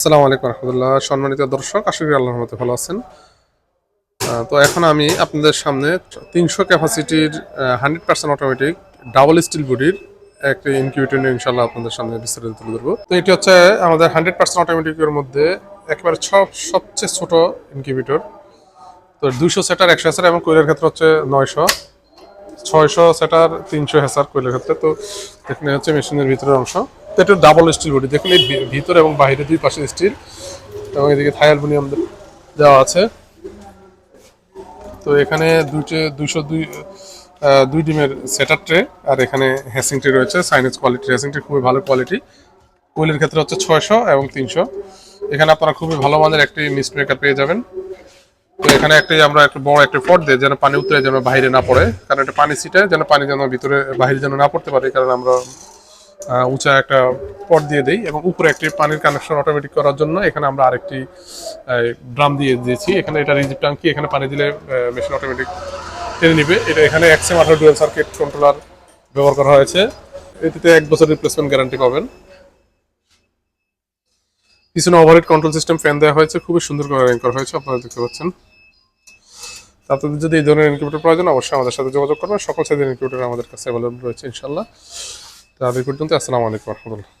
আসসালামু আলাইকুম রহমতুল্লাহ। সম্মানিত দর্শক, আশা করি আল্লাহর রহমতে ভালো আছেন। তো এখন আমি আপনাদের সামনে 300 ক্যাপাসিটির 100% অটোমেটিক ডাবল স্টিল বডির একটি ইনকিউবেটর নিয়ে ইনশাল্লাহ আপনাদের সামনে বিস্তারিত তুলে ধরবো। তো এটি হচ্ছে আমাদের 100% অটোমেটিকের মধ্যে একেবারে সবচেয়ে ছোট ইনকিউবেটর। তো 200 সেটার 100 হ্যাচার এবং কোয়েলের ক্ষেত্রে হচ্ছে 900, 600 সেটার 300 হ্যাচার কোয়েলের ক্ষেত্রে। তো এখানে হচ্ছে মেশিনের ভিতরের অংশ। তো এটা ডাবল স্টিল বডি, দেখুন এই ভিতর এবং বাইরে দুই পাশে স্টিল এবং এদিকে থাই অ্যালুমিনিয়াম দেওয়া আছে। তো এখানে দুই ডিমের সেটার ট্রে, আর এখানে হ্যাসিং ট্রে রয়েছে। সাইনেজ কোয়ালিটি হ্যাসিং ট্রে খুবই ভালো কোয়ালিটি। কোয়েলের ক্ষেত্রে হচ্ছে 600 এবং 300। এখানে আপনারা খুবই ভালো মানের একটি মিস্ট মেকার পেয়ে যাবেন। তো এখানে আমরা একটা বড় একটা পট দিই যেন পানি উতরে যেন বাইরে না পড়ে, কারণ এটা পানি ছিটে যেন পানি যেন ভিতরে বাইরে যেন না পড়তে পারে, কারণ আমরা উঁচা একটা পট দিয়ে দিই। এবং উপরে একটি পানির কানেকশন অটোমেটিক করার জন্য এখানে আমরা আরেকটি ড্রাম দিয়ে দিয়েছি। এখানে এটা রিজিভ ট্যাঙ্কি, এখানে পানি দিলে মেশিন অটোমেটিক টেনে নিবে। এটা এখানে XM18 ডুয়াল সার্কিট কন্ট্রোলার ব্যবহার করা হয়েছে। এটিতে 1 বছর রিপ্লেসমেন্ট গ্যারান্টি পাবেন। পিছনে ওভারহেড কন্ট্রোল সিস্টেম ফ্যান দেওয়া হয়েছে, খুবই সুন্দর করে অ্যারেঞ্জ করা হয়েছে, আপনারা দেখতে পাচ্ছেন। আপনাদের যদি এই ধরনের ইনকিউবেটর প্রয়োজন অবশ্যই আমাদের সাথে যোগাযোগ করবেন। সকল সাইজের ইনকিউবেটর আমাদের কাছে অ্যাভেলেবল রয়েছে ইনশাল্লাহ। তো আজ এই পর্যন্ত, আসসালামু আলাইকুম রহমতুল্লাহ।